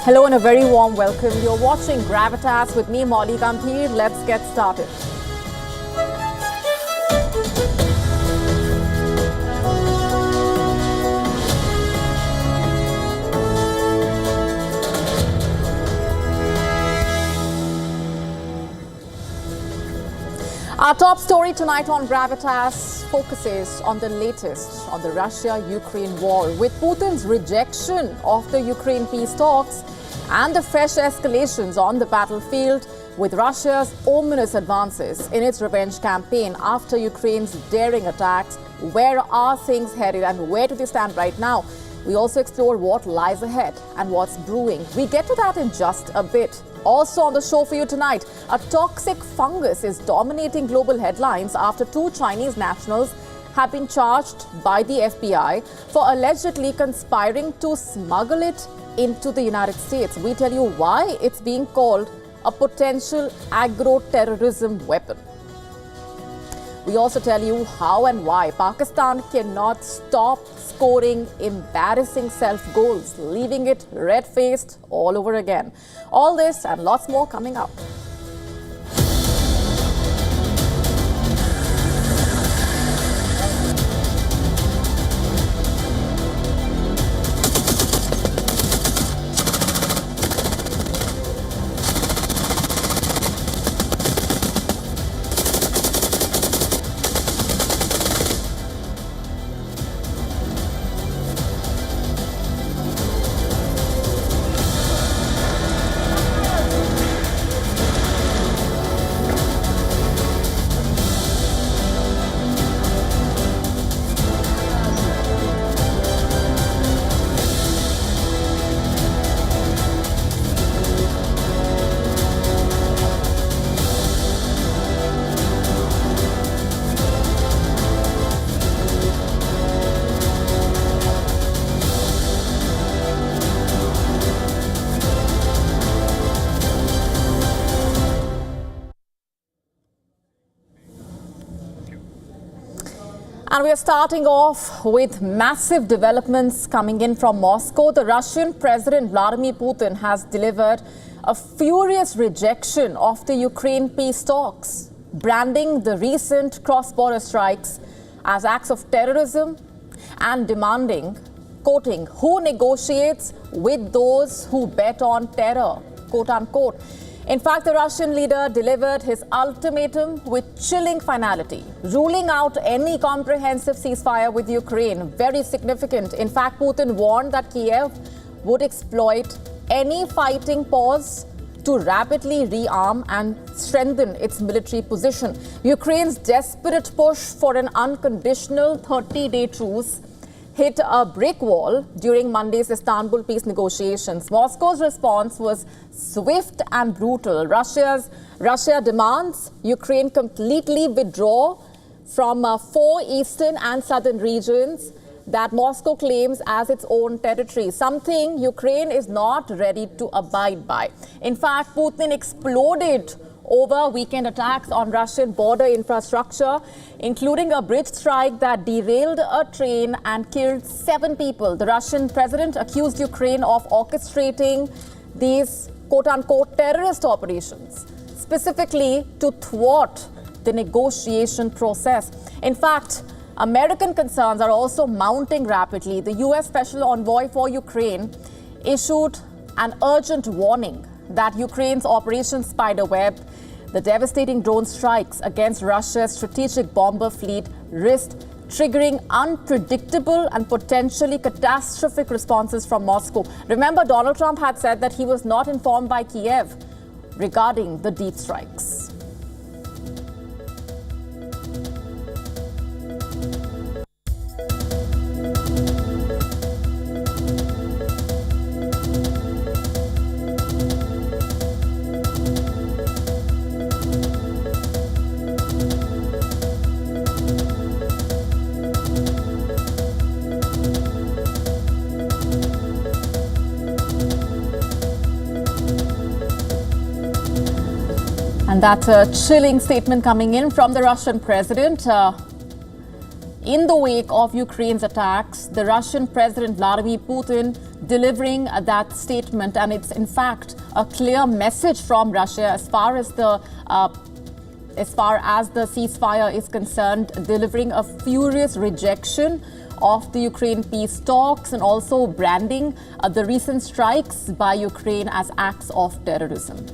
Hello and a very warm welcome. You're watching Gravitas with me, Molly Gambhir. Let's get started. Our top story tonight on Gravitas focuses on the latest on the Russia-Ukraine war, with Putin's rejection of the Ukraine peace talks and the fresh escalations on the battlefield, with Russia's ominous advances in its revenge campaign after Ukraine's daring attacks. Where are things headed and where do they stand right now? We also explore what lies ahead and what's brewing. We get to that in just a bit. Also on the show for you tonight, a toxic fungus is dominating global headlines after 2 Chinese nationals have been charged by the FBI for allegedly conspiring to smuggle it into the United States. We tell you why it's being called a potential agro-terrorism weapon. We also tell you how and why Pakistan cannot stop scoring embarrassing self-goals, leaving it red-faced all over again. All this and lots more coming up. And we are starting off with massive developments coming in from Moscow. The Russian President Vladimir Putin has delivered a furious rejection of the Ukraine peace talks, branding the recent cross-border strikes as acts of terrorism and demanding, quoting, "Who negotiates with those who bet on terror?" quote unquote. In fact, the Russian leader delivered his ultimatum with chilling finality, ruling out any comprehensive ceasefire with Ukraine. Very significant. In fact, Putin warned that Kiev would exploit any fighting pause to rapidly rearm and strengthen its military position. Ukraine's desperate push for an unconditional 30-day truce hit a brick wall during Monday's Istanbul peace negotiations. Moscow's response was swift and brutal. Russia demands Ukraine completely withdraw from 4 eastern and southern regions that Moscow claims as its own territory, something Ukraine is not ready to abide by. In fact, Putin exploded over weekend attacks on Russian border infrastructure, including a bridge strike that derailed a train and killed 7 people. The Russian president accused Ukraine of orchestrating these quote-unquote terrorist operations, specifically to thwart the negotiation process. In fact, American concerns are also mounting rapidly. The U.S. Special Envoy for Ukraine issued an urgent warning that Ukraine's Operation Spiderweb, the devastating drone strikes against Russia's strategic bomber fleet, risked triggering unpredictable and potentially catastrophic responses from Moscow. Remember, Donald Trump had said that he was not informed by Kiev regarding the deep strikes. And that's a chilling statement coming in from the Russian president. in the wake of Ukraine's attacks, the Russian President Vladimir Putin delivering that statement, and it's in fact a clear message from Russia as far as the ceasefire is concerned, delivering a furious rejection of the Ukraine peace talks and also branding the recent strikes by Ukraine as acts of terrorism.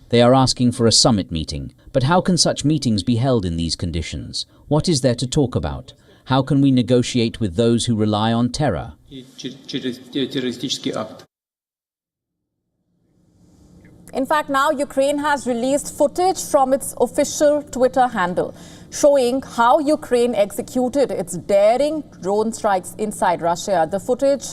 They are asking for a summit meeting. But how can such meetings be held in these conditions? What is there to talk about? How can we negotiate with those who rely on terror? In fact, now Ukraine has released footage from its official Twitter handle showing how Ukraine executed its daring drone strikes inside Russia. The footage,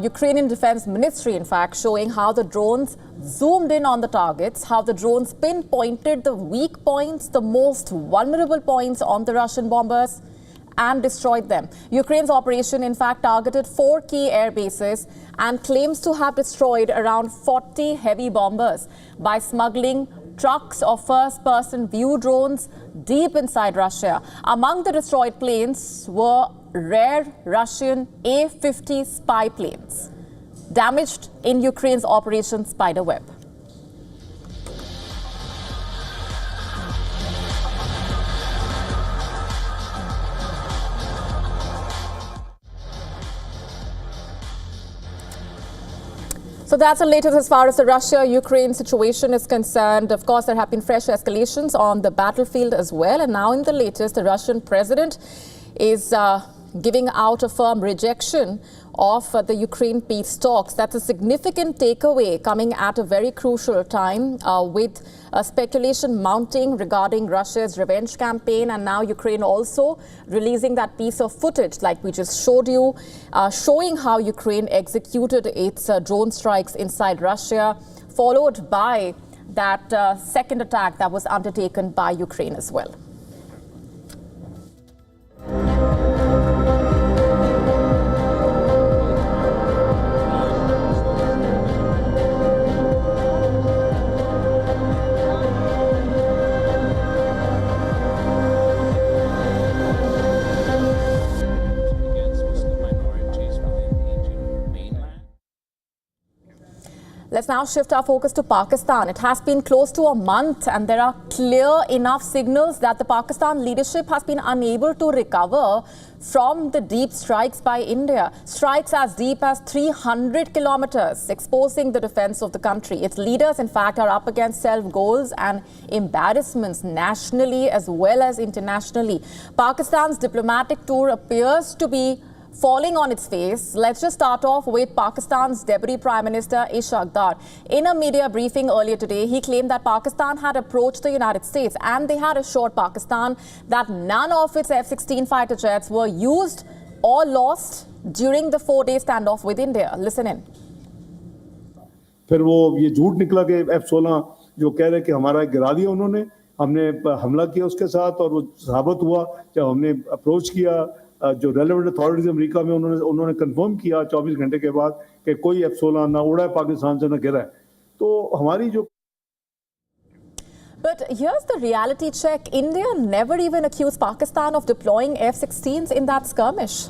Ukrainian Defense Ministry, in fact, showing how the drones zoomed in on the targets, how the drones pinpointed the weak points, the most vulnerable points on the Russian bombers, and destroyed them. Ukraine's operation, in fact, targeted 4 key air bases and claims to have destroyed around 40 heavy bombers by smuggling trucks of first-person view drones deep inside Russia. Among the destroyed planes were rare Russian A-50 spy planes, damaged in Ukraine's Operation Spiderweb. So that's the latest as far as the Russia-Ukraine situation is concerned. Of course, there have been fresh escalations on the battlefield as well. And now in the latest, the Russian president is giving out a firm rejection of the Ukraine peace talks. That's a significant takeaway coming at a very crucial time with speculation mounting regarding Russia's revenge campaign, and now Ukraine also releasing that piece of footage like we just showed you, showing how Ukraine executed its drone strikes inside Russia, followed by that second attack that was undertaken by Ukraine as well. Let's now shift our focus to Pakistan. It has been close to a month and there are clear enough signals that the Pakistan leadership has been unable to recover from the deep strikes by India. Strikes as deep as 300 kilometers, exposing the defense of the country. Its leaders, in fact, are up against self-goals and embarrassments nationally as well as internationally. Pakistan's diplomatic tour appears to be falling on its face. Let's just start off with Pakistan's Deputy Prime Minister Ishaq Dar. In a media briefing earlier today, he claimed that Pakistan had approached the United States and they had assured Pakistan that none of its F-16 fighter jets were used or lost during the 4-day standoff with India. Listen in. फिर वो ये झूठ निकला कि F-16 जो कह रहे कि हमारा गिरा दिया उन्होंने, हमने हमला किया उसके साथ और वो साबित हुआ जब हमने अप्रोच किया जो रेलेवेंट अथॉरिटीज अमेरिका में उन्होंने कंफर्म किया 24 घंटे के बाद कि कोई F-16 ना उड़ा है पाकिस्तान से ना गिरा है तो हमारी जो But here's the reality check. India never even accused Pakistan of deploying F-16s in that skirmish.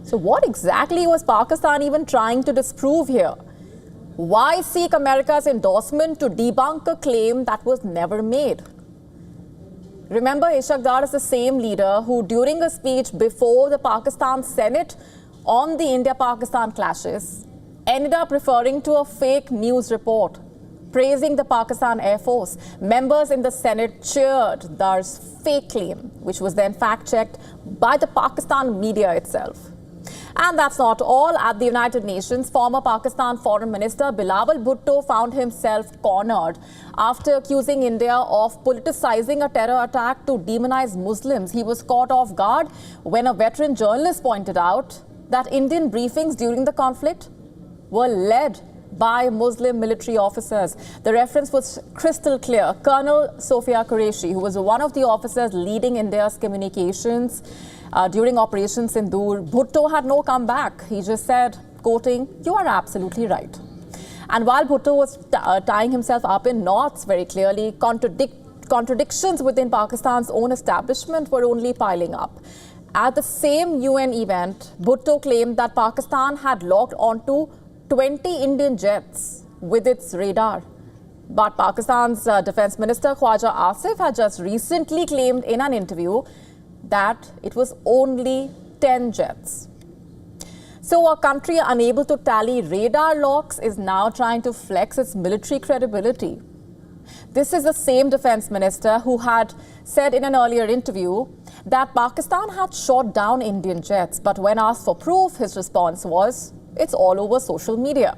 So what exactly was Pakistan even trying to disprove here? Why seek America's endorsement to debunk a claim that was never made? Remember, Ishaq Dar is the same leader who, during a speech before the Pakistan Senate on the India-Pakistan clashes, ended up referring to a fake news report, praising the Pakistan Air Force. Members in the Senate cheered Dar's fake claim, which was then fact-checked by the Pakistan media itself. And that's not all. At the United Nations, former Pakistan Foreign Minister Bilawal Bhutto found himself cornered after accusing India of politicizing a terror attack to demonize Muslims. He was caught off guard when a veteran journalist pointed out that Indian briefings during the conflict were led by Muslim military officers. The reference was crystal clear. Colonel Sophia Qureshi, who was one of the officers leading India's communications during Operation Sindoor, Bhutto had no comeback. He just said, quoting, "You are absolutely right." And while Bhutto was tying himself up in knots very clearly, contradictions within Pakistan's own establishment were only piling up. At the same UN event, Bhutto claimed that Pakistan had locked onto 20 Indian jets with its radar. But Pakistan's Defence Minister Khwaja Asif had just recently claimed in an interview that it was only 10 jets. So a country unable to tally radar locks is now trying to flex its military credibility. This is the same defence minister who had said in an earlier interview that Pakistan had shot down Indian jets, but when asked for proof, his response was, "It's all over social media."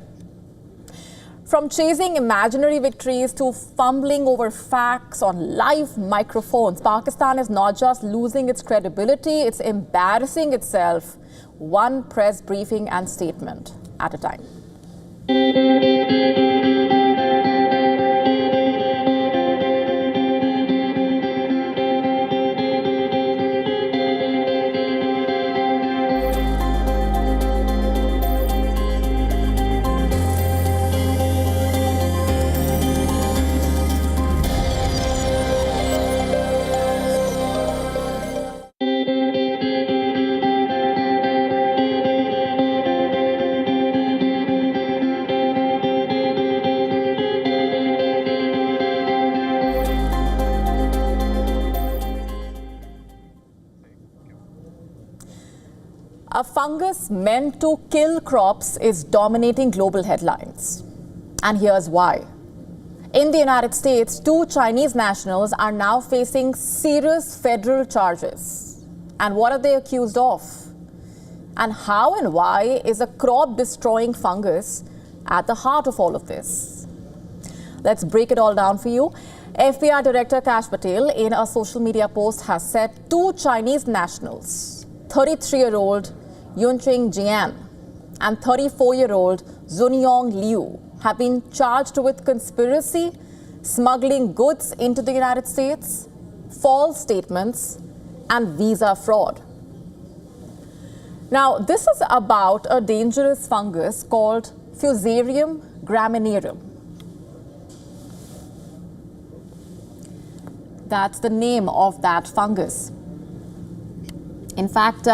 From chasing imaginary victories to fumbling over facts on live microphones, Pakistan is not just losing its credibility, it's embarrassing itself, one press briefing and statement at a time. A fungus meant to kill crops is dominating global headlines. And here's why. In the United States, 2 Chinese nationals are now facing serious federal charges. And what are they accused of? And how and why is a crop-destroying fungus at the heart of all of this? Let's break it all down for you. FBI Director Kash Patel, in a social media post, has said 2 Chinese nationals, 33-year-old Yunqing Jian and 34-year-old Zunyong Liu, have been charged with conspiracy, smuggling goods into the United States, false statements, and visa fraud. Now, this is about a dangerous fungus called Fusarium graminearum. That's the name of that fungus. In fact,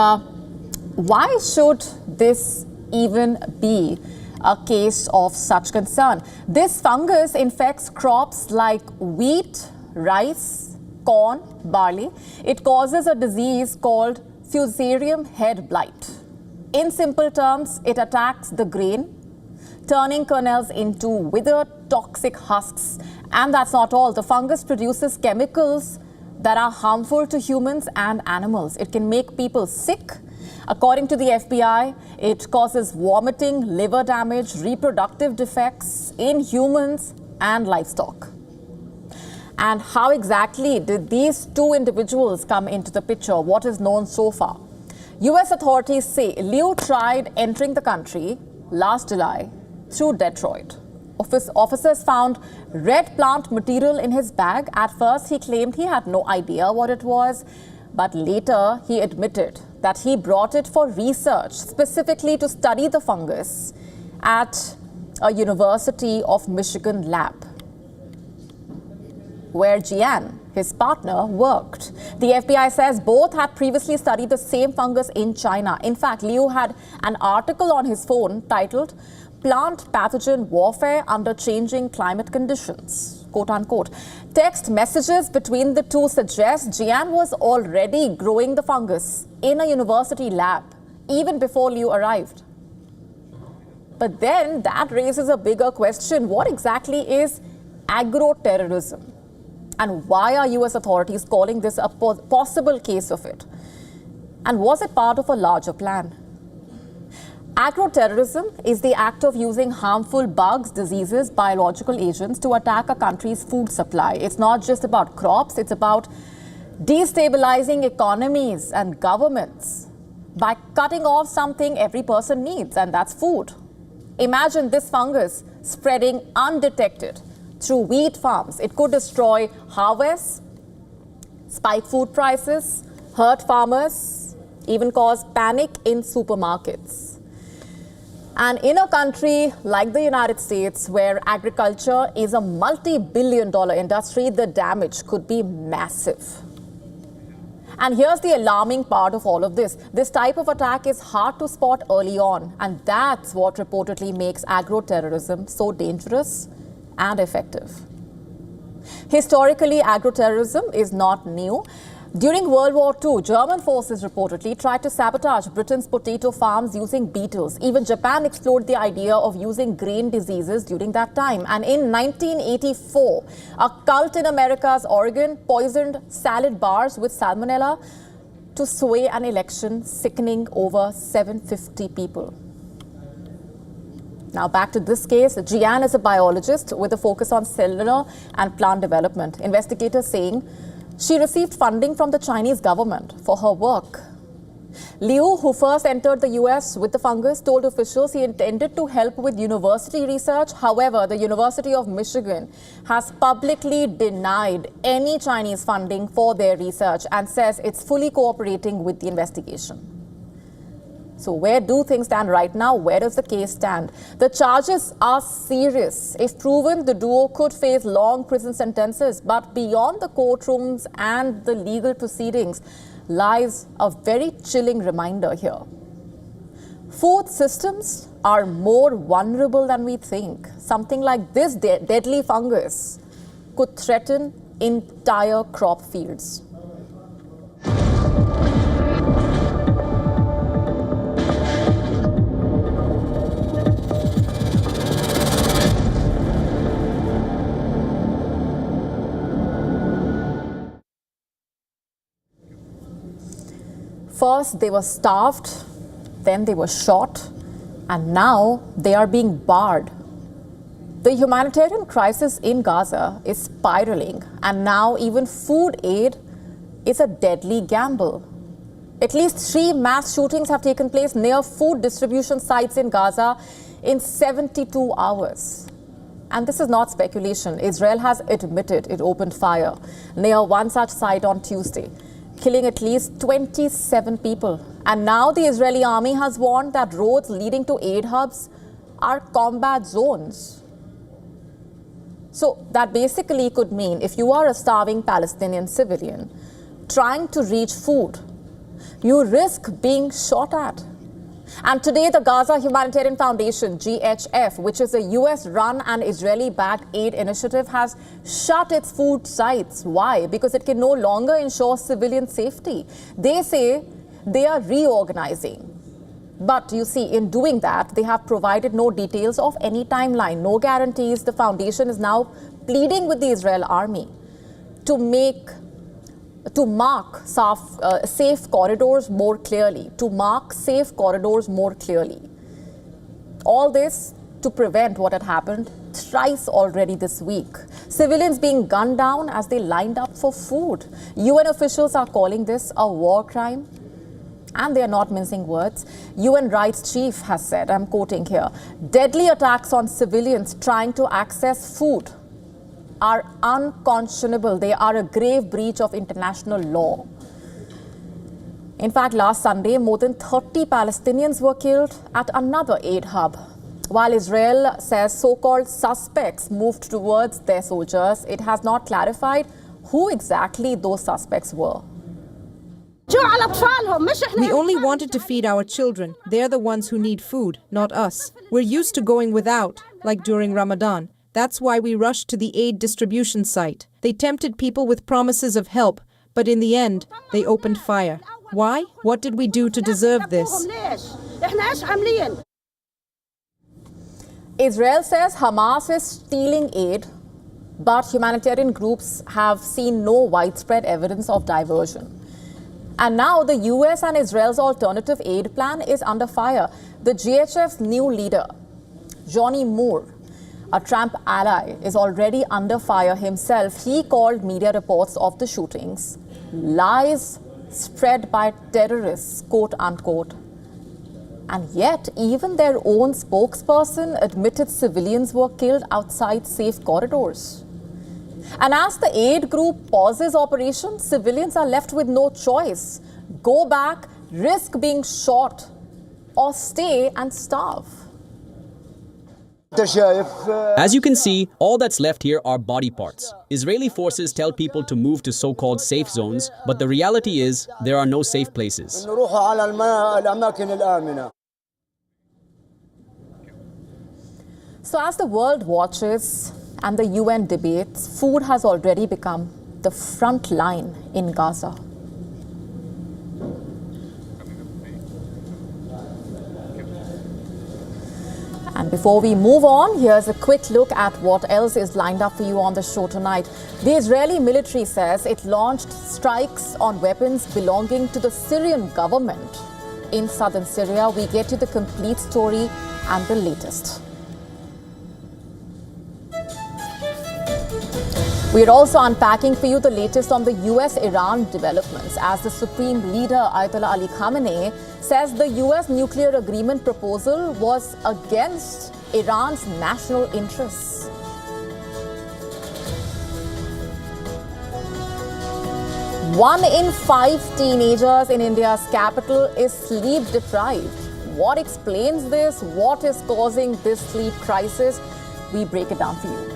why should this even be a case of such concern? This fungus infects crops like wheat, rice, corn, barley. It causes a disease called Fusarium head blight. In simple terms, it attacks the grain, turning kernels into withered, toxic husks. And that's not all. The fungus produces chemicals that are harmful to humans and animals. It can make people sick. According to the FBI, it causes vomiting, liver damage, reproductive defects in humans and livestock. And how exactly did these 2 individuals come into the picture? What is known so far? US authorities say Liu tried entering the country last July through Detroit. Officers found red plant material in his bag. At first, he claimed he had no idea what it was, but later he admitted that he brought it for research, specifically to study the fungus at a University of Michigan lab, where Jian, his partner, worked. The FBI says both had previously studied the same fungus in China. In fact, Liu had an article on his phone titled "Plant Pathogen Warfare Under Changing Climate Conditions," quote unquote. Text messages between the 2 suggest Jian was already growing the fungus in a university lab even before Liu arrived. But then that raises a bigger question. What exactly is agro-terrorism? And why are US authorities calling this a possible case of it? And was it part of a larger plan? Agro-terrorism is the act of using harmful bugs, diseases, biological agents to attack a country's food supply. It's not just about crops, it's about destabilizing economies and governments by cutting off something every person needs, and that's food. Imagine this fungus spreading undetected through wheat farms. It could destroy harvests, spike food prices, hurt farmers, even cause panic in supermarkets. And in a country like the United States, where agriculture is a multi-billion-dollar industry, the damage could be massive. And here's the alarming part of all of this. This type of attack is hard to spot early on, and that's what reportedly makes agro-terrorism so dangerous and effective. Historically, agro-terrorism is not new. During World War II, German forces reportedly tried to sabotage Britain's potato farms using beetles. Even Japan explored the idea of using grain diseases during that time. And in 1984, a cult in America's Oregon poisoned salad bars with salmonella to sway an election, sickening over 750 people. Now back to this case. Jian is a biologist with a focus on cellular and plant development. Investigators saying she received funding from the Chinese government for her work. Liu, who first entered the US with the fungus, told officials he intended to help with university research. However, the University of Michigan has publicly denied any Chinese funding for their research and says it's fully cooperating with the investigation. So where do things stand right now? Where does the case stand? The charges are serious. If proven, the duo could face long prison sentences. But beyond the courtrooms and the legal proceedings lies a very chilling reminder here. Food systems are more vulnerable than we think. Something like this deadly fungus could threaten entire crop fields. First, they were starved, then they were shot, and now they are being barred. The humanitarian crisis in Gaza is spiraling, and now even food aid is a deadly gamble. At least 3 mass shootings have taken place near food distribution sites in Gaza in 72 hours. And this is not speculation. Israel has admitted it opened fire near one such site on Tuesday, killing at least 27 people. And now the Israeli army has warned that roads leading to aid hubs are combat zones. So that basically could mean if you are a starving Palestinian civilian trying to reach food, you risk being shot at. And today, the Gaza Humanitarian Foundation, GHF, which is a US-run and Israeli-backed aid initiative, has shut its food sites. Why? Because it can no longer ensure civilian safety. They say they are reorganizing. But you see, in doing that, they have provided no details of any timeline, no guarantees. The foundation is now pleading with the Israel army to mark safe corridors more clearly, All this to prevent what had happened thrice already this week. Civilians being gunned down as they lined up for food. UN officials are calling this a war crime. And they are not mincing words. UN rights chief has said, I'm quoting here, deadly attacks on civilians trying to access food are unconscionable. They are a grave breach of international law. In fact, last Sunday, more than 30 Palestinians were killed at another aid hub. While Israel says so-called suspects moved towards their soldiers, it has not clarified who exactly those suspects were. We only wanted to feed our children. They're the ones who need food, not us. We're used to going without, like during Ramadan. That's why we rushed to the aid distribution site. They tempted people with promises of help, but in the end, they opened fire. Why? What did we do to deserve this? Israel says Hamas is stealing aid, but humanitarian groups have seen no widespread evidence of diversion. And now the US and Israel's alternative aid plan is under fire. The GHF's new leader, Johnny Moore, a Trump ally, is already under fire himself. He called media reports of the shootings lies spread by terrorists, quote unquote. And yet, even their own spokesperson admitted civilians were killed outside safe corridors. And as the aid group pauses operations, civilians are left with no choice. Go back, risk being shot, or stay and starve. As you can see, all that's left here are body parts. Israeli forces tell people to move to so-called safe zones, but the reality is there are no safe places. So as the world watches and the UN debates, food has already become the front line in Gaza. And before we move on, here's a quick look at what else is lined up for you on the show tonight. The Israeli military says it launched strikes on weapons belonging to the Syrian government in southern Syria. We get you the complete story and the latest. We're also unpacking for you the latest on the US-Iran developments as the Supreme Leader Ayatollah Ali Khamenei says the US nuclear agreement proposal was against Iran's national interests. One in 5 teenagers in India's capital is sleep deprived. What explains this? What is causing this sleep crisis? We break it down for you.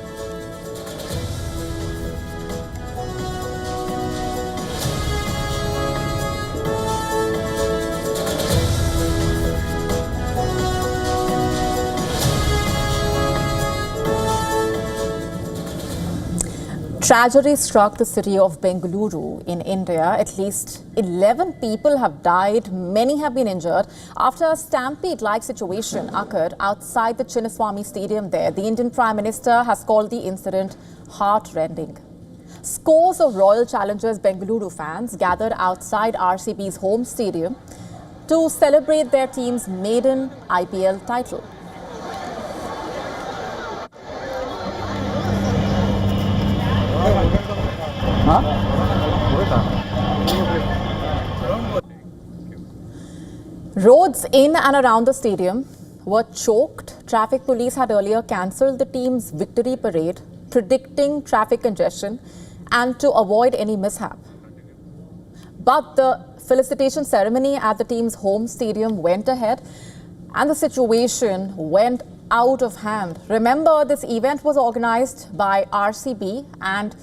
Tragedy struck the city of Bengaluru in India. At least 11 people have died, many have been injured after a stampede-like situation occurred outside the Chinnaswamy Stadium there. The Indian Prime Minister has called the incident heart-rending. Scores of Royal Challengers Bengaluru fans gathered outside RCB's home stadium to celebrate their team's maiden IPL title. Roads in and around the stadium were choked. Traffic police had earlier cancelled the team's victory parade, predicting traffic congestion and to avoid any mishap. But the felicitation ceremony at the team's home stadium went ahead and the situation went out of hand. Remember, this event was organized by RCB and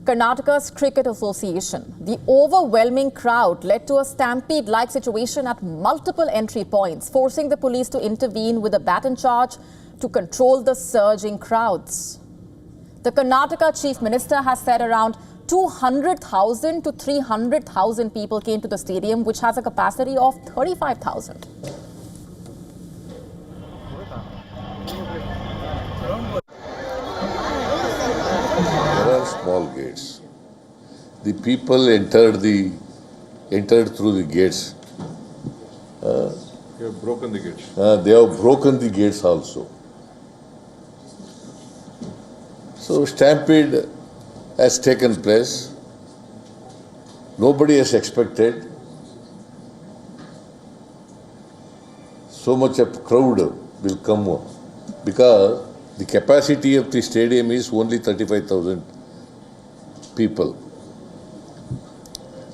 Karnataka's Cricket Association. The overwhelming crowd led to a stampede-like situation at multiple entry points, forcing the police to intervene with a baton charge to control the surging crowds. The Karnataka Chief Minister has said around 200,000 to 300,000 people came to the stadium, which has a capacity of 35,000. There are small gates. The people entered through the gates. They have broken the gates. They have broken the gates also. So stampede has taken place. Nobody has expected so much of crowd will come because the capacity of the stadium is only 35,000 people.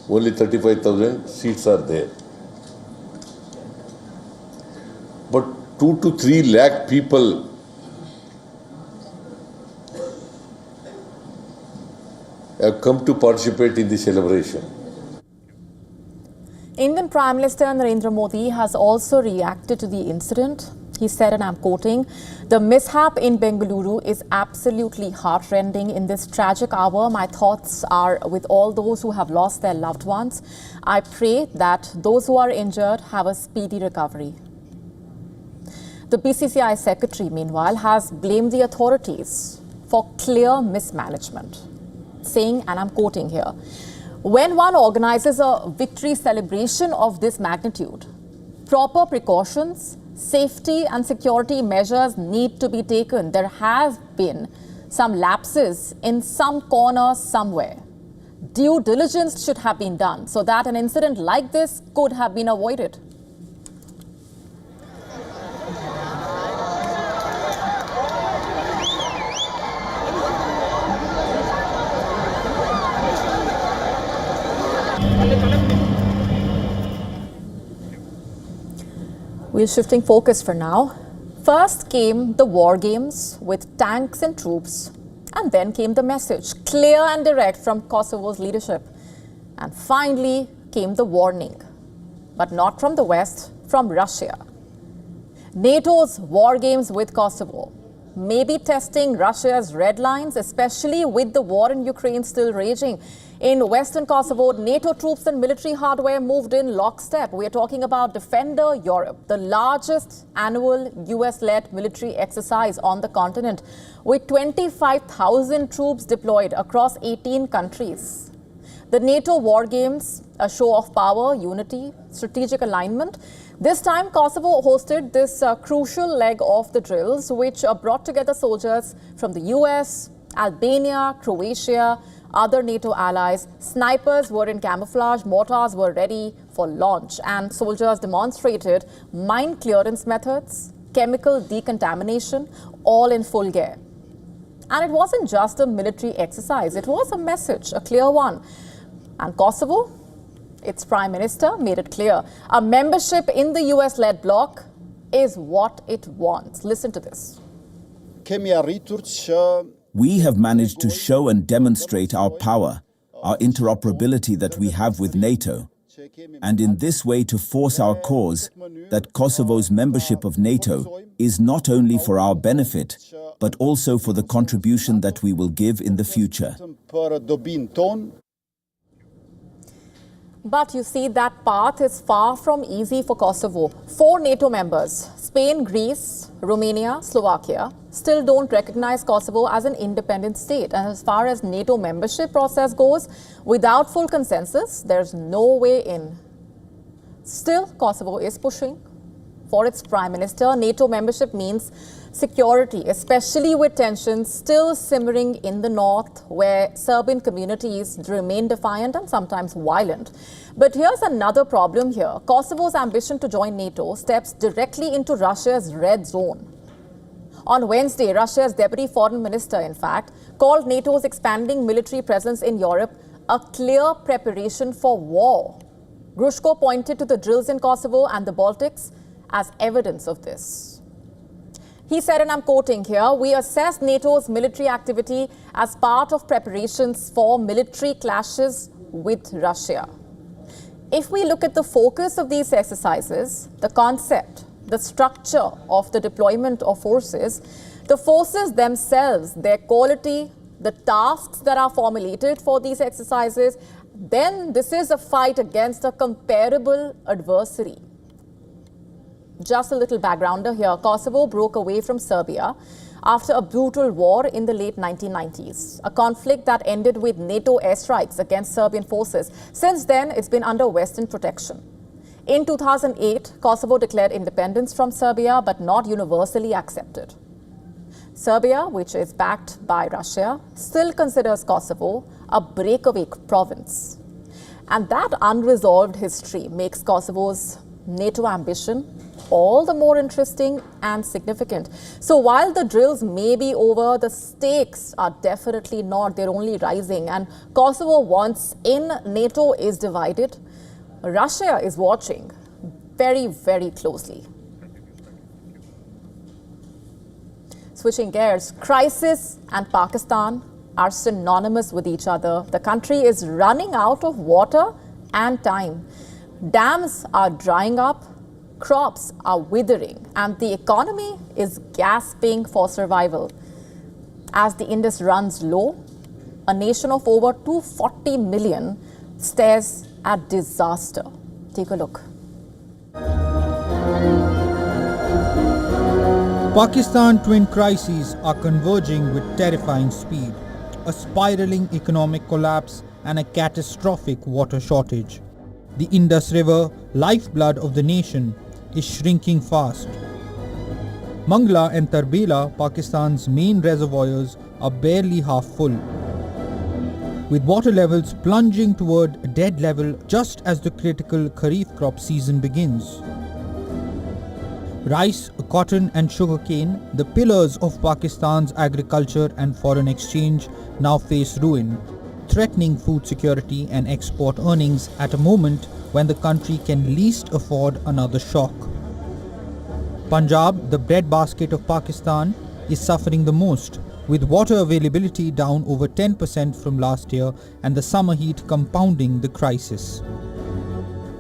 Only 35,000 seats are there. But 2 to 3 lakh people have come to participate in the celebration. Indian Prime Minister Narendra Modi has also reacted to the incident. He said, and I'm quoting, "The mishap in Bengaluru is absolutely heartrending. In this tragic hour, my thoughts are with all those who have lost their loved ones. I pray that those who are injured have a speedy recovery." The BCCI secretary, meanwhile, has blamed the authorities for clear mismanagement, saying, and I'm quoting here, "When one organizes a victory celebration of this magnitude, proper precautions, safety and security measures need to be taken. There have been some lapses in some corner somewhere. Due diligence should have been done so that an incident like this could have been avoided." We're shifting focus for now. First came the war games with tanks and troops, and then came the message, clear and direct from Kosovo's leadership. And finally came the warning, but not from the West, from Russia. NATO's war games with Kosovo may be testing Russia's red lines, especially with the war in Ukraine still raging. In Western Kosovo, NATO troops and military hardware moved in lockstep. We are talking about Defender Europe, the largest annual US-led military exercise on the continent, with 25,000 troops deployed across 18 countries. The NATO war games, a show of power, unity, strategic alignment. This time, Kosovo hosted this crucial leg of the drills, which brought together soldiers from the US, Albania, Croatia, other NATO allies. Snipers were in camouflage, mortars were ready for launch, and soldiers demonstrated mine clearance methods, chemical decontamination, all in full gear. And it wasn't just a military exercise, it was a message, a clear one. And Kosovo, its prime minister made it clear, a membership in the US-led bloc is what it wants. Listen to this. We have managed to show and demonstrate our power, our interoperability that we have with NATO, and in this way to force our cause that Kosovo's membership of NATO is not only for our benefit, but also for the contribution that we will give in the future. But you see, that path is far from easy for Kosovo. 4 NATO members, Spain, Greece, Romania, Slovakia, still don't recognize Kosovo as an independent state. And as far as NATO membership process goes, without full consensus, there's no way in. Still, Kosovo is pushing for its prime minister. NATO membership means security, especially with tensions still simmering in the north, where Serbian communities remain defiant and sometimes violent. But here's another problem here. Kosovo's ambition to join NATO steps directly into Russia's red zone. On Wednesday, Russia's deputy foreign minister, in fact, called NATO's expanding military presence in Europe a clear preparation for war. Grushko pointed to the drills in Kosovo and the Baltics as evidence of this. He said, and I'm quoting here, "We assess NATO's military activity as part of preparations for military clashes with Russia." If we look at the focus of these exercises, the concept, the structure of the deployment of forces, the forces themselves, their quality, the tasks that are formulated for these exercises, then this is a fight against a comparable adversary. Just a little backgrounder here. Kosovo broke away from Serbia after a brutal war in the late 1990s, a conflict that ended with NATO airstrikes against Serbian forces. Since then, it's been under Western protection. In 2008, Kosovo declared independence from Serbia, but not universally accepted. Serbia, which is backed by Russia, still considers Kosovo a breakaway province. And that unresolved history makes Kosovo's NATO ambition all the more interesting and significant. So while the drills may be over, the stakes are definitely not. They're only rising. And Kosovo, once in, NATO is divided. Russia is watching very, very closely. Switching gears, crisis and Pakistan are synonymous with each other. The country is running out of water and time. Dams are drying up, crops are withering, and the economy is gasping for survival. As the Indus runs low, a nation of over 240 million stares at disaster. Take a look. Pakistan twin crises are converging with terrifying speed. A spiraling economic collapse and a catastrophic water shortage. The Indus River, lifeblood of the nation, is shrinking fast. Mangla and Tarbela, Pakistan's main reservoirs, are barely half full, with water levels plunging toward a dead level just as the critical Kharif crop season begins. Rice, cotton and sugarcane, the pillars of Pakistan's agriculture and foreign exchange, now face ruin, threatening food security and export earnings at a moment when the country can least afford another shock. Punjab, the breadbasket of Pakistan, is suffering the most, with water availability down over 10% from last year and the summer heat compounding the crisis.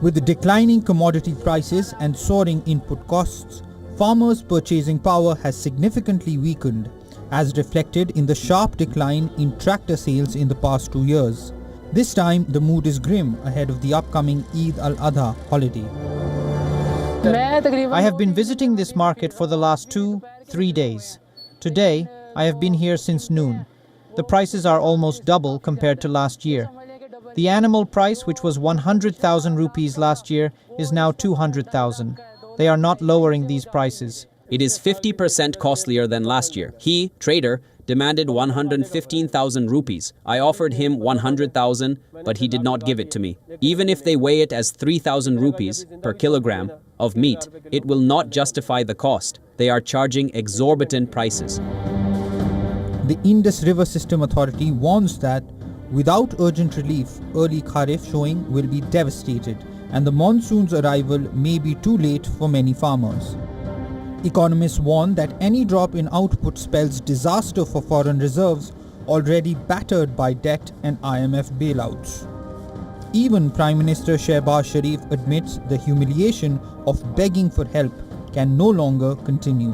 With the declining commodity prices and soaring input costs, farmers' purchasing power has significantly weakened, as reflected in the sharp decline in tractor sales in the past 2 years. This time, the mood is grim ahead of the upcoming Eid al-Adha holiday. I have been visiting this market for the last 2-3 days. Today, I have been here since noon. The prices are almost double compared to last year. The animal price, which was 100,000 rupees last year, is now 200,000. They are not lowering these prices. It is 50% costlier than last year. He, trader, demanded 115,000 rupees. I offered him 100,000, but he did not give it to me. Even if they weigh it as 3,000 rupees per kilogram of meat, it will not justify the cost. They are charging exorbitant prices. The Indus River System Authority warns that without urgent relief, early Kharif sowing will be devastated, and the monsoon's arrival may be too late for many farmers. Economists warn that any drop in output spells disaster for foreign reserves already battered by debt and IMF bailouts. Even Prime Minister Shehbaz Sharif admits the humiliation of begging for help can no longer continue.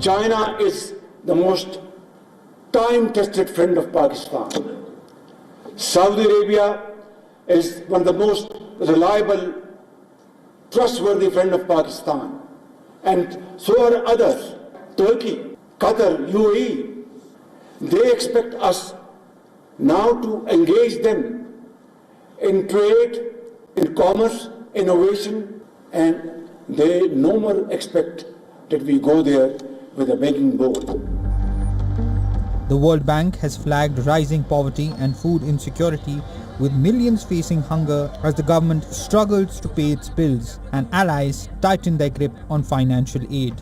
China is the most time-tested friend of Pakistan. Saudi Arabia is one of the most reliable, trustworthy friend of Pakistan. And so are others. Turkey, Qatar, UAE. They expect us now to engage them in trade, in commerce, innovation, and they no more expect that we go there with a begging bowl. The World Bank has flagged rising poverty and food insecurity, with millions facing hunger as the government struggles to pay its bills and allies tighten their grip on financial aid.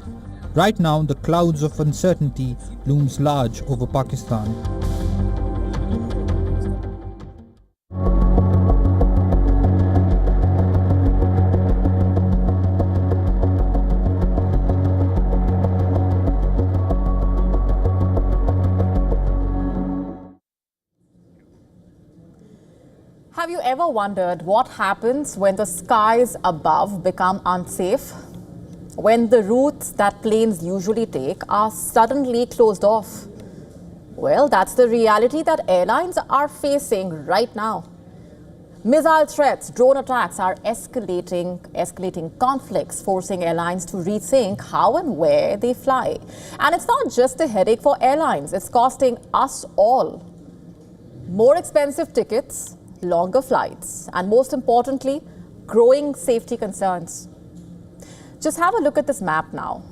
Right now, the clouds of uncertainty looms large over Pakistan. Have you ever wondered what happens when the skies above become unsafe? When the routes that planes usually take are suddenly closed off? Well, that's the reality that airlines are facing right now. Missile threats, drone attacks are escalating conflicts, forcing airlines to rethink how and where they fly. And it's not just a headache for airlines, it's costing us all more expensive tickets, longer flights, and most importantly, growing safety concerns. Just have a look at this map now.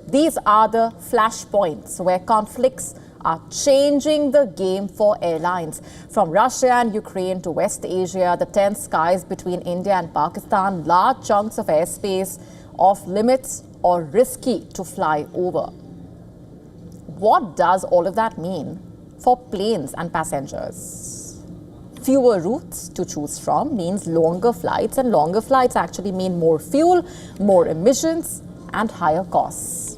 These are the flashpoints where conflicts are changing the game for airlines. From Russia and Ukraine to West Asia, the tense skies between India and Pakistan, large chunks of airspace off limits or risky to fly over. What does all of that mean for planes and passengers? Fewer routes to choose from means longer flights, and longer flights actually mean more fuel, more emissions, and higher costs.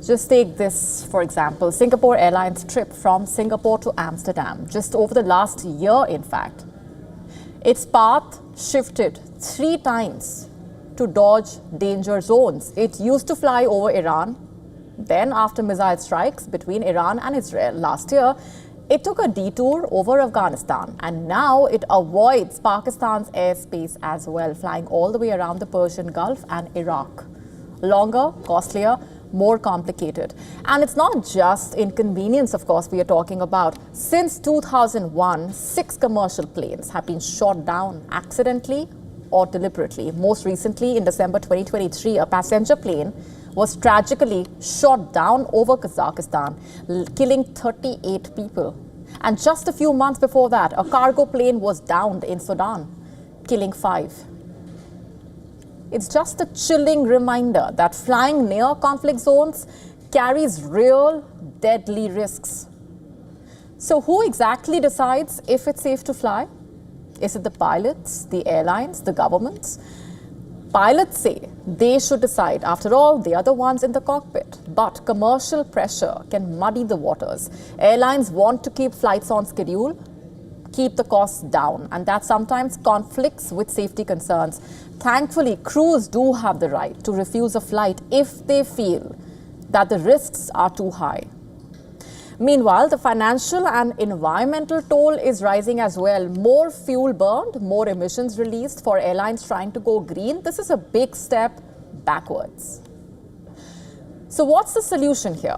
Just take this, for example, Singapore Airlines trip from Singapore to Amsterdam, just over the last year, in fact. Its path shifted 3 times to dodge danger zones. It used to fly over Iran. Then, after missile strikes between Iran and Israel last year, it took a detour over Afghanistan, and now it avoids Pakistan's airspace as well, flying all the way around the Persian Gulf and Iraq. Longer, costlier, more complicated. And it's not just inconvenience, of course, we are talking about. Since 2001, 6 commercial planes have been shot down accidentally or deliberately. Most recently, in December 2023, a passenger plane was tragically shot down over Kazakhstan, killing 38 people. And just a few months before that, a cargo plane was downed in Sudan, killing 5. It's just a chilling reminder that flying near conflict zones carries real, deadly risks. So who exactly decides if it's safe to fly? Is it the pilots, the airlines, the governments? Pilots say they should decide. After all, they are the ones in the cockpit. But commercial pressure can muddy the waters. Airlines want to keep flights on schedule, keep the costs down, and that sometimes conflicts with safety concerns. Thankfully, crews do have the right to refuse a flight if they feel that the risks are too high. Meanwhile, the financial and environmental toll is rising as well. More fuel burned, more emissions released for airlines trying to go green. This is a big step backwards. So what's the solution here?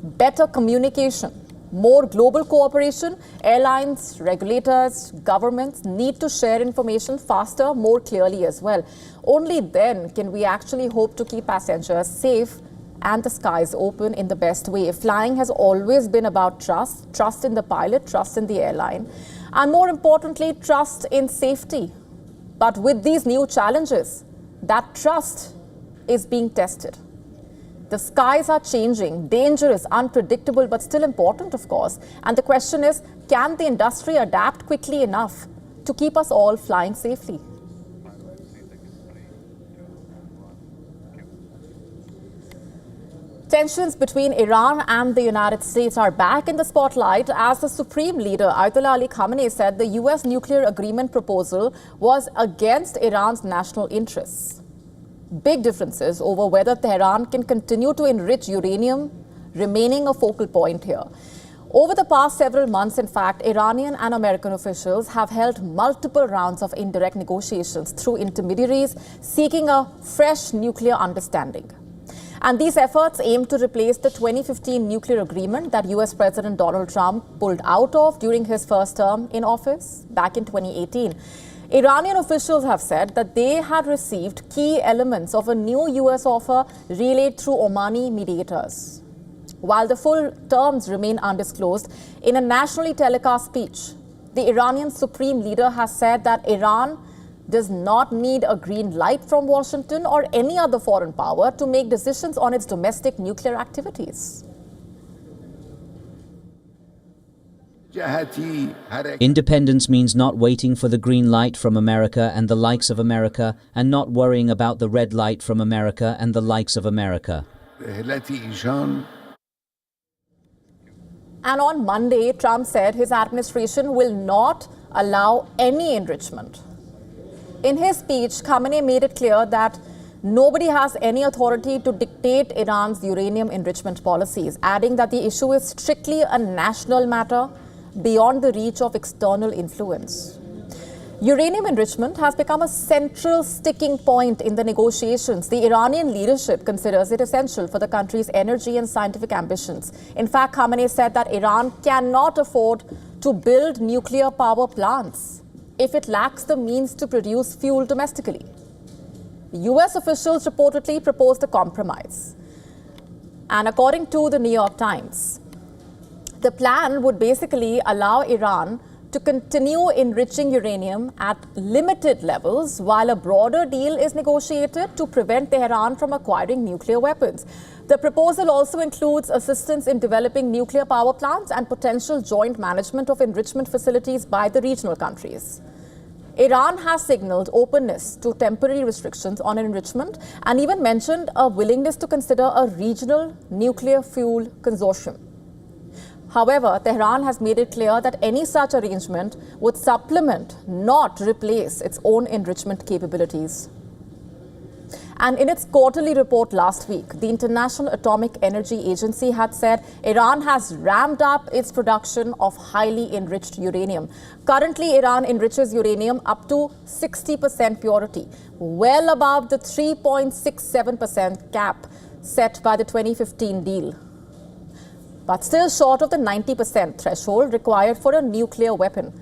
Better communication, more global cooperation. Airlines, regulators, governments need to share information faster, more clearly as well. Only then can we actually hope to keep passengers safe and the skies open in the best way. Flying has always been about trust, trust in the pilot, trust in the airline, and more importantly, trust in safety. But with these new challenges, that trust is being tested. The skies are changing, dangerous, unpredictable, but still important, of course. And the question is, can the industry adapt quickly enough to keep us all flying safely? Tensions between Iran and the United States are back in the spotlight as the Supreme Leader Ayatollah Ali Khamenei said the US nuclear agreement proposal was against Iran's national interests. Big differences over whether Tehran can continue to enrich uranium remaining a focal point here. Over the past several months, in fact, Iranian and American officials have held multiple rounds of indirect negotiations through intermediaries seeking a fresh nuclear understanding. And these efforts aim to replace the 2015 nuclear agreement that US President Donald Trump pulled out of during his first term in office back in 2018. Iranian officials have said that they had received key elements of a new US offer relayed through Omani mediators. While the full terms remain undisclosed, in a nationally telecast speech, the Iranian Supreme Leader has said that Iran does not need a green light from Washington or any other foreign power to make decisions on its domestic nuclear activities. Independence means not waiting for the green light from America and the likes of America, and not worrying about the red light from America and the likes of America. And on Monday, Trump said his administration will not allow any enrichment. In his speech, Khamenei made it clear that nobody has any authority to dictate Iran's uranium enrichment policies, adding that the issue is strictly a national matter beyond the reach of external influence. Uranium enrichment has become a central sticking point in the negotiations. The Iranian leadership considers it essential for the country's energy and scientific ambitions. In fact, Khamenei said that Iran cannot afford to build nuclear power plants if it lacks the means to produce fuel domestically. US officials reportedly proposed a compromise. And according to the New York Times, the plan would basically allow Iran to continue enriching uranium at limited levels while a broader deal is negotiated to prevent Tehran from acquiring nuclear weapons. The proposal also includes assistance in developing nuclear power plants and potential joint management of enrichment facilities by the regional countries. Iran has signaled openness to temporary restrictions on enrichment and even mentioned a willingness to consider a regional nuclear fuel consortium. However, Tehran has made it clear that any such arrangement would supplement, not replace, its own enrichment capabilities. And in its quarterly report last week, the International Atomic Energy Agency had said Iran has ramped up its production of highly enriched uranium. Currently, Iran enriches uranium up to 60% purity, well above the 3.67% cap set by the 2015 deal, but still short of the 90% threshold required for a nuclear weapon.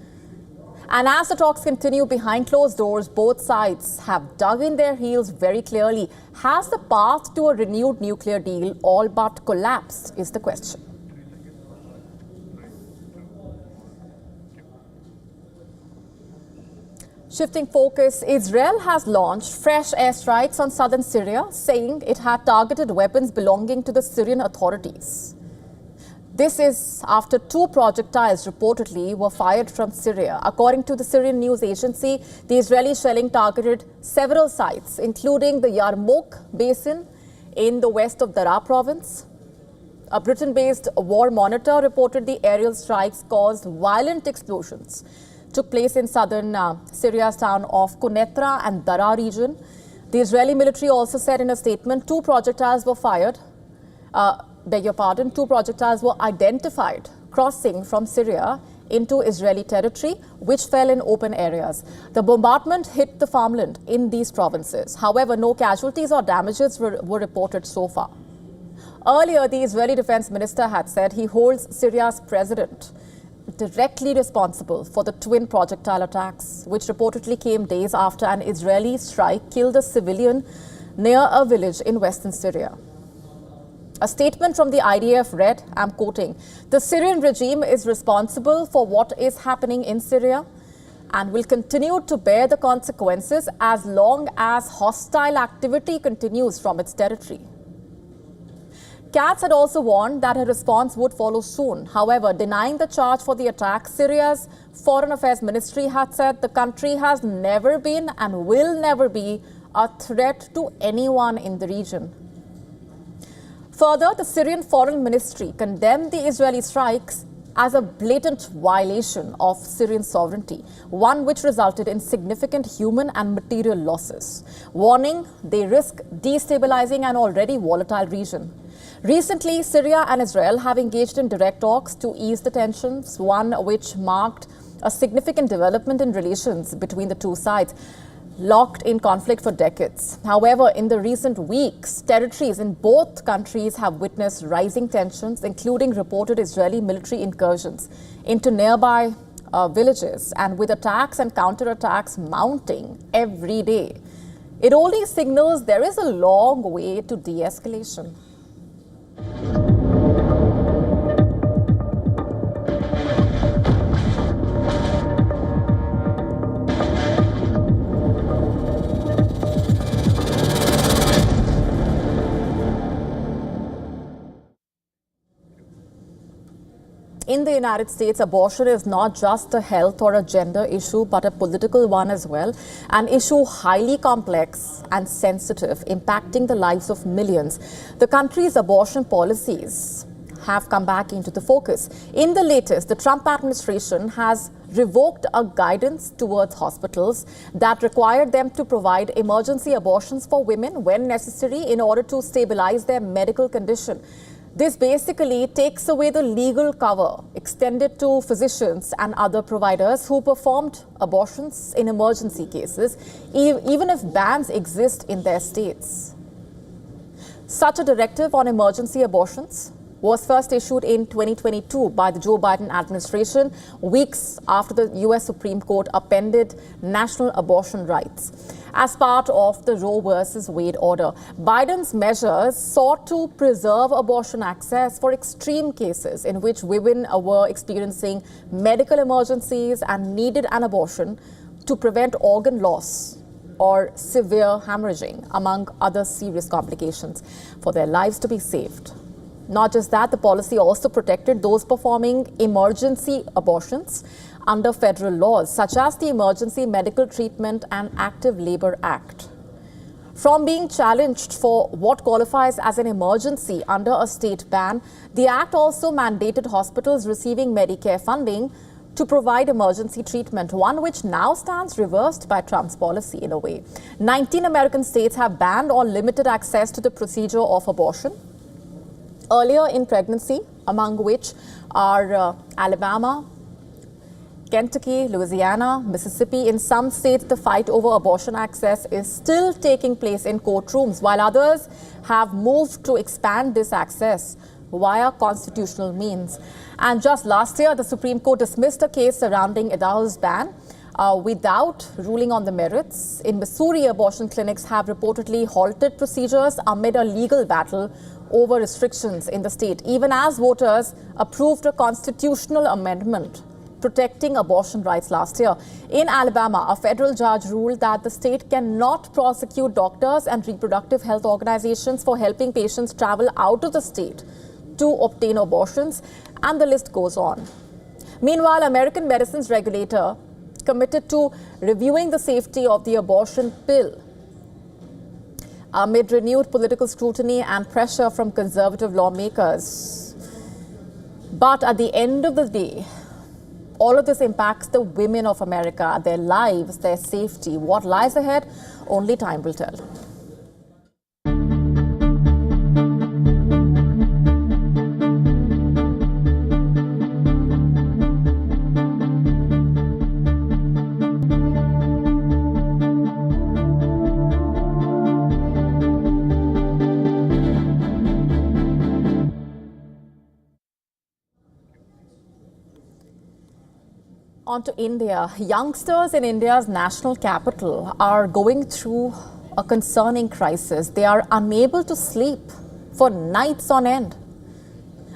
And as the talks continue behind closed doors, both sides have dug in their heels very clearly. Has the path to a renewed nuclear deal all but collapsed, is the question. Shifting focus, Israel has launched fresh airstrikes on southern Syria, saying it had targeted weapons belonging to the Syrian authorities. This is after 2 projectiles reportedly were fired from Syria. According to the Syrian news agency, the Israeli shelling targeted several sites, including the Yarmouk basin in the west of Daraa province. A Britain-based war monitor reported the aerial strikes caused violent explosions. Took place in southern Syria's town of Quneitra and Daraa region. The Israeli military also said in a statement 2 projectiles were fired. 2 projectiles were identified crossing from Syria into Israeli territory, which fell in open areas. The bombardment hit the farmland in these provinces. However, no casualties or damages were reported so far. Earlier, the Israeli defense minister had said he holds Syria's president directly responsible for the twin projectile attacks, which reportedly came days after an Israeli strike killed a civilian near a village in western Syria. A statement from the IDF read, I'm quoting, "The Syrian regime is responsible for what is happening in Syria and will continue to bear the consequences as long as hostile activity continues from its territory." Katz had also warned that a response would follow soon. However, denying the charge for the attack, Syria's Foreign Affairs Ministry had said the country has never been and will never be a threat to anyone in the region. Further, the Syrian Foreign Ministry condemned the Israeli strikes as a blatant violation of Syrian sovereignty, one which resulted in significant human and material losses, warning they risk destabilizing an already volatile region. Recently, Syria and Israel have engaged in direct talks to ease the tensions, one which marked a significant development in relations between the two sides, locked in conflict for decades. However, in the recent weeks, territories in both countries have witnessed rising tensions, including reported Israeli military incursions into nearby villages, and with attacks and counterattacks mounting every day. It only signals there is a long way to de-escalation. In the United States, abortion is not just a health or a gender issue, but a political one as well. An issue highly complex and sensitive, impacting the lives of millions. The country's abortion policies have come back into the focus. In the latest, the Trump administration has revoked a guidance towards hospitals that required them to provide emergency abortions for women when necessary in order to stabilize their medical condition. This basically takes away the legal cover extended to physicians and other providers who performed abortions in emergency cases, even if bans exist in their states. Such a directive on emergency abortions was first issued in 2022 by the Joe Biden administration, weeks after the U.S. Supreme Court upended national abortion rights. As part of the Roe versus Wade order, Biden's measures sought to preserve abortion access for extreme cases in which women were experiencing medical emergencies and needed an abortion to prevent organ loss or severe hemorrhaging, among other serious complications, for their lives to be saved. Not just that, the policy also protected those performing emergency abortions under federal laws, such as the Emergency Medical Treatment and Active Labor Act. From being challenged for what qualifies as an emergency under a state ban, the act also mandated hospitals receiving Medicare funding to provide emergency treatment, one which now stands reversed by Trump's policy in a way. 19 American states have banned or limited access to the procedure of abortion earlier in pregnancy, among which are Alabama, Kentucky, Louisiana, Mississippi. In some states, the fight over abortion access is still taking place in courtrooms, while others have moved to expand this access via constitutional means. And just last year, the Supreme Court dismissed a case surrounding Idaho's ban without ruling on the merits. In Missouri, abortion clinics have reportedly halted procedures amid a legal battle over restrictions in the state, even as voters approved a constitutional amendment protecting abortion rights last year. In Alabama, a federal judge ruled that the state cannot prosecute doctors and reproductive health organizations for helping patients travel out of the state to obtain abortions, and the list goes on. Meanwhile, American medicines regulator committed to reviewing the safety of the abortion pill amid renewed political scrutiny and pressure from conservative lawmakers. But at the end of the day, all of this impacts the women of America, their lives, their safety. What lies ahead, only time will tell. On to India. Youngsters in India's national capital are going through a concerning crisis. They are unable to sleep for nights on end.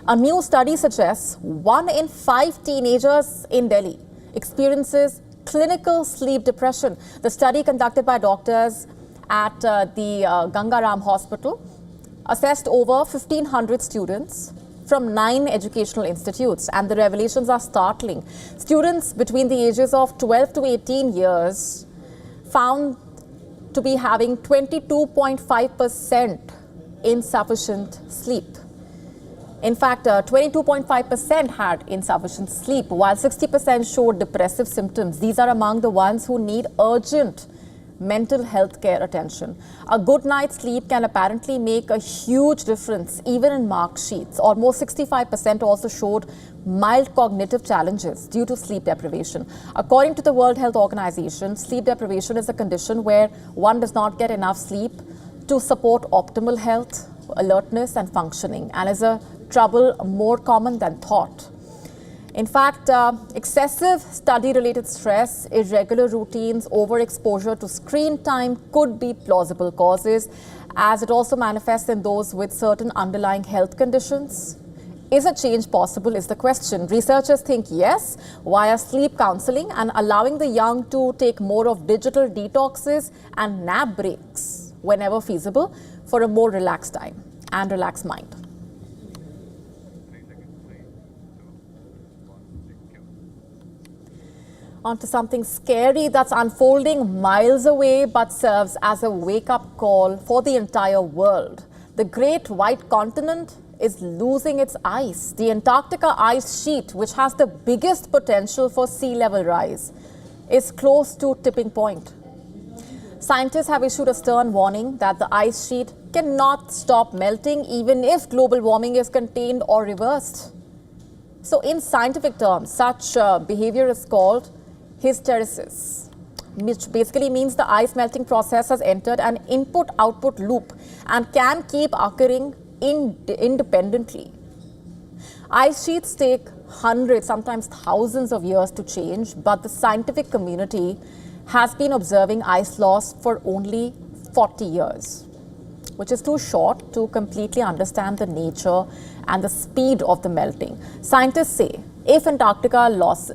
A new study suggests 1 in 5 teenagers in Delhi experiences clinical sleep depression. The study, conducted by doctors at the Gangaram Hospital, assessed over 1,500 students from 9 educational institutes, and the revelations are startling. Students between the ages of 12 to 18 years found to be having 22.5% insufficient sleep. In fact, 22.5% had insufficient sleep, while 60% showed depressive symptoms. These are among the ones who need urgent mental health care attention. A good night's sleep can apparently make a huge difference even in mark sheets. Almost 65% also showed mild cognitive challenges due to sleep deprivation. According to the World Health Organization, sleep deprivation is a condition where one does not get enough sleep to support optimal health, alertness and functioning, and is a trouble more common than thought. In fact, excessive study-related stress, irregular routines, overexposure to screen time could be plausible causes, as it also manifests in those with certain underlying health conditions. Is a change possible is the question. Researchers think yes, via sleep counseling and allowing the young to take more of digital detoxes and nap breaks whenever feasible for a more relaxed time and relaxed mind. On to something scary that's unfolding miles away but serves as a wake-up call for the entire world. The great white continent is losing its ice. The Antarctica ice sheet, which has the biggest potential for sea level rise, is close to tipping point. Scientists have issued a stern warning that the ice sheet cannot stop melting even if global warming is contained or reversed. So in scientific terms, such behavior is called hysteresis, which basically means the ice melting process has entered an input-output loop and can keep occurring independently. Ice sheets take hundreds, sometimes thousands of years to change, but the scientific community has been observing ice loss for only 40 years, which is too short to completely understand the nature and the speed of the melting. Scientists say if Antarctica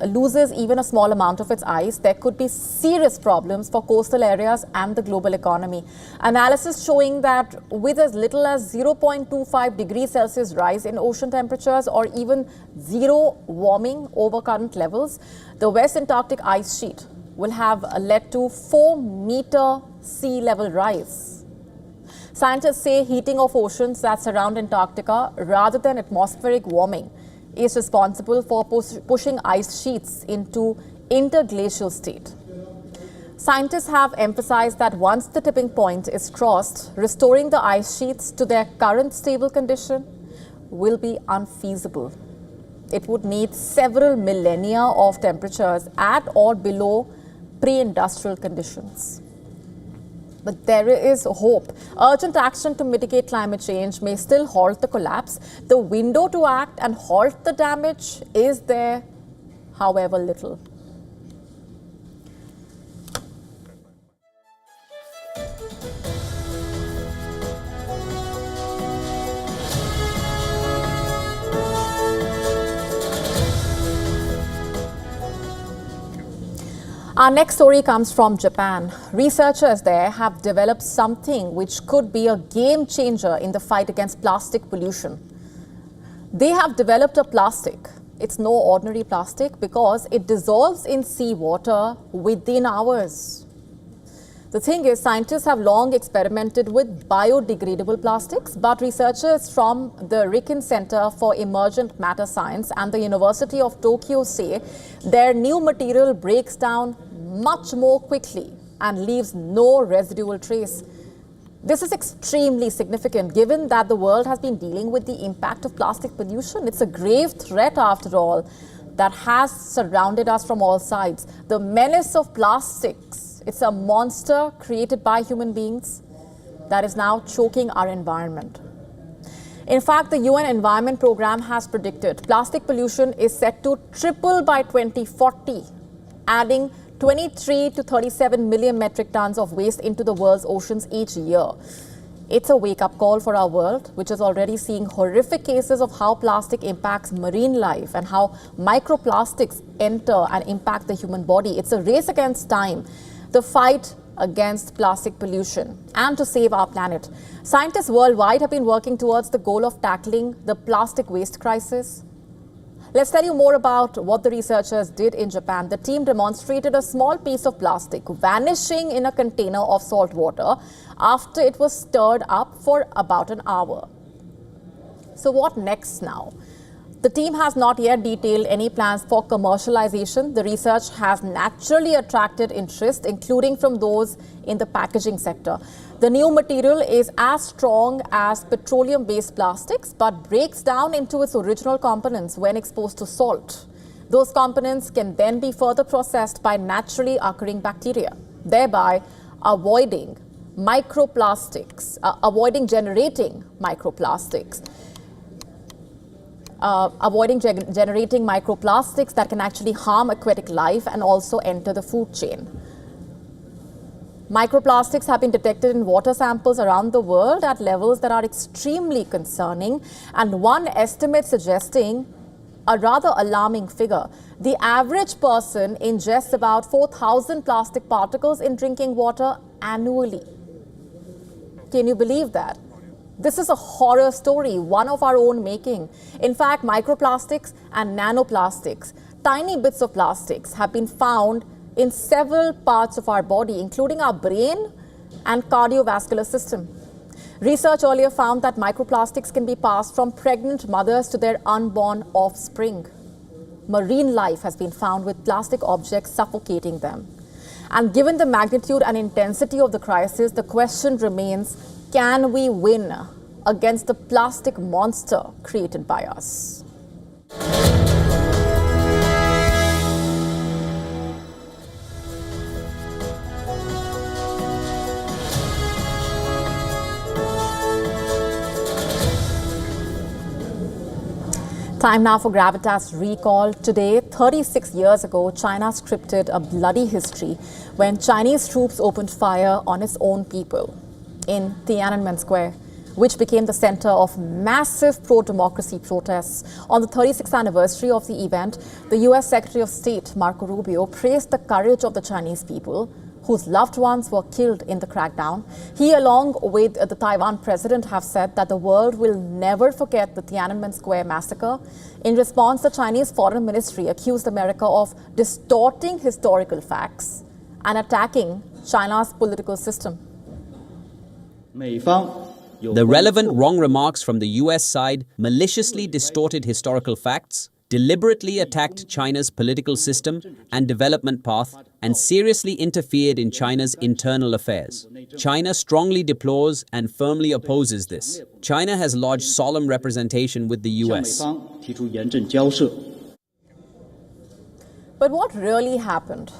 loses even a small amount of its ice, there could be serious problems for coastal areas and the global economy. Analysis showing that with as little as 0.25 degrees Celsius rise in ocean temperatures or even zero warming over current levels, the West Antarctic ice sheet will have led to 4-meter sea level rise. Scientists say heating of oceans that surround Antarctica rather than atmospheric warming is responsible for pushing ice sheets into interglacial state. Scientists have emphasized that once the tipping point is crossed, restoring the ice sheets to their current stable condition will be unfeasible. It would need several millennia of temperatures at or below pre-industrial conditions. But there is hope. Urgent action to mitigate climate change may still halt the collapse. The window to act and halt the damage is there, however little. Our next story comes from Japan. Researchers there have developed something which could be a game changer in the fight against plastic pollution. They have developed a plastic. It's no ordinary plastic because it dissolves in seawater within hours. The thing is, scientists have long experimented with biodegradable plastics, but researchers from the Riken Center for Emergent Matter Science and the University of Tokyo say their new material breaks down much more quickly and leaves no residual trace. This is extremely significant given that the world has been dealing with the impact of plastic pollution. It's a grave threat, after all, that has surrounded us from all sides. The menace of plastics, it's a monster created by human beings that is now choking our environment. In fact, the UN Environment Programme has predicted plastic pollution is set to triple by 2040, adding 23 to 37 million metric tons of waste into the world's oceans each year. It's a wake-up call for our world, which is already seeing horrific cases of how plastic impacts marine life and how microplastics enter and impact the human body. It's a race against time, the fight against plastic pollution and to save our planet. Scientists worldwide have been working towards the goal of tackling the plastic waste crisis. Let's tell you more about what the researchers did in Japan. The team demonstrated a small piece of plastic vanishing in a container of salt water after it was stirred up for about an hour. So what next now? The team has not yet detailed any plans for commercialization. The research has naturally attracted interest, including from those in the packaging sector. The new material is as strong as petroleum-based plastics, but breaks down into its original components when exposed to salt. Those components can then be further processed by naturally occurring bacteria, thereby avoiding microplastics, avoiding generating microplastics. Generating microplastics that can actually harm aquatic life and also enter the food chain. Microplastics have been detected in water samples around the world at levels that are extremely concerning, and one estimate suggesting a rather alarming figure. The average person ingests about 4,000 plastic particles in drinking water annually. Can you believe that? This is a horror story, one of our own making. In fact, microplastics and nanoplastics, tiny bits of plastics, have been found in several parts of our body, including our brain and cardiovascular system. Research earlier found that microplastics can be passed from pregnant mothers to their unborn offspring. Marine life has been found with plastic objects suffocating them. And given the magnitude and intensity of the crisis, the question remains, can we win against the plastic monster created by us? Time now for Gravitas Recall. Today, 36 years ago, China scripted a bloody history when Chinese troops opened fire on its own people in Tanaman Square, which became the center of massive pro-democracy protests. On the 36th anniversary of the event, the US Secretary of State, Marco Rubio, praised the courage of the Chinese people whose loved ones were killed in the crackdown. He, along with the Taiwan president, have said that the world will never forget the Tiananmen Square massacre. In response, the Chinese Foreign Ministry accused America of distorting historical facts and attacking China's political system. The relevant wrong remarks from the US side maliciously distorted historical facts, deliberately attacked China's political system and development path, and seriously interfered in China's internal affairs. China strongly deplores and firmly opposes this. China has lodged solemn representation with the US. But what really happened?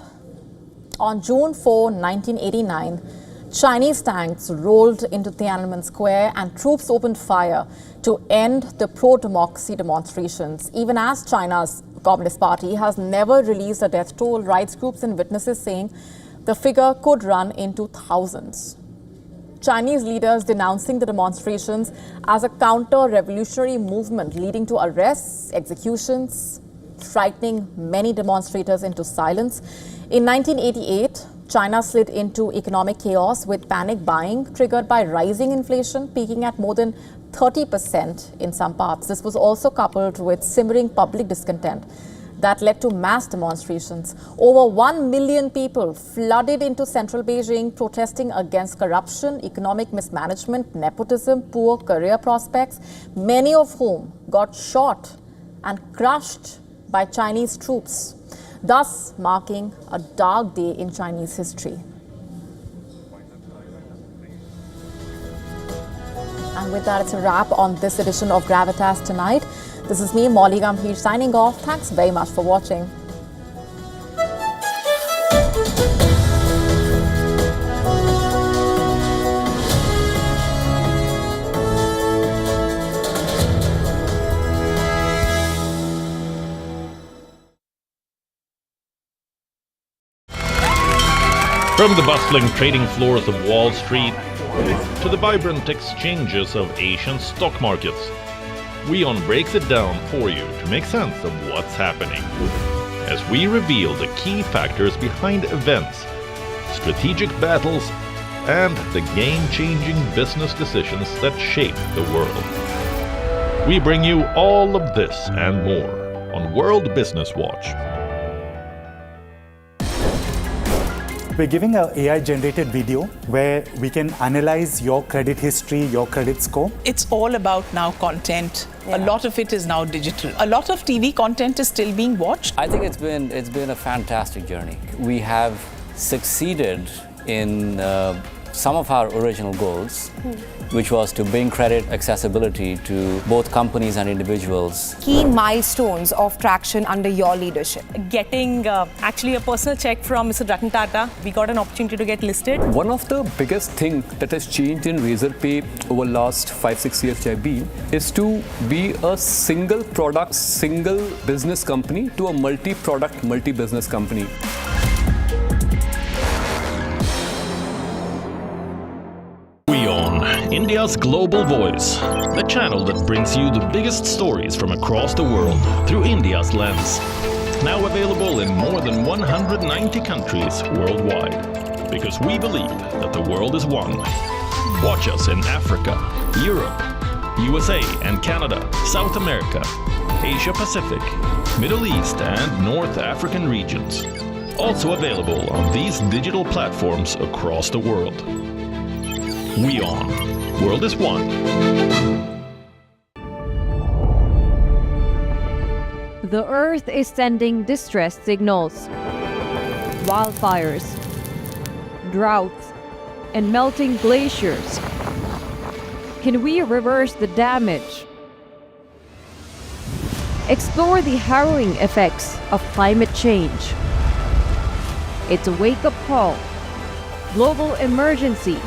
On June 4, 1989, Chinese tanks rolled into Tiananmen Square and troops opened fire to end the pro-democracy demonstrations. Even as China's Communist Party has never released a death toll, rights groups and witnesses saying the figure could run into thousands. Chinese leaders denouncing the demonstrations as a counter-revolutionary movement leading to arrests, executions, frightening many demonstrators into silence. In 1988, China slid into economic chaos with panic buying triggered by rising inflation, peaking at more than 30% in some parts. This was also coupled with simmering public discontent that led to mass demonstrations. Over 1 million people flooded into central Beijing protesting against corruption, economic mismanagement, nepotism, poor career prospects, many of whom got shot and crushed by Chinese troops, thus marking a dark day in Chinese history. And with that, it's a wrap on this edition of Gravitas Tonight. This is me, Molly Gambhir, signing off. Thanks very much for watching. From the bustling trading floors of Wall Street to the vibrant exchanges of Asian stock markets, WION breaks it down for you to make sense of what's happening, as we reveal the key factors behind events, strategic battles, and the game-changing business decisions that shape the world. We bring you all of this and more on World Business Watch. We're giving an AI-generated video where we can analyze your credit history, your credit score. It's all about now content. A lot of it is now digital. A lot of TV content is still being watched. I think it's been a fantastic journey. We have succeeded in some of our original goals, which was to bring credit accessibility to both companies and individuals. Key milestones of traction under your leadership. Getting actually a personal check from Mr. Ratan Tata. We got an opportunity to get listed. One of the biggest things that has changed in Razorpay over the last 5-6 years I've been is to be a single product, single business company to a multi-product, multi-business company. WION, India's global voice, the channel that brings you the biggest stories from across the world through India's lens. Now available in more than 190 countries worldwide, because we believe that the world is one. Watch us in Africa, Europe, USA and Canada, South America, Asia Pacific, Middle East and North African regions. Also available on these digital platforms across the world. WION. World is one. The Earth is sending distress signals. Wildfires, droughts, and melting glaciers. Can we reverse the damage? Explore the harrowing effects of climate change. It's a wake-up call. Global emergency.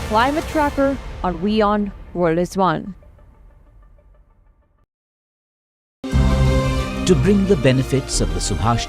Climate Tracker on WION World is One. To bring the benefits of the Subhash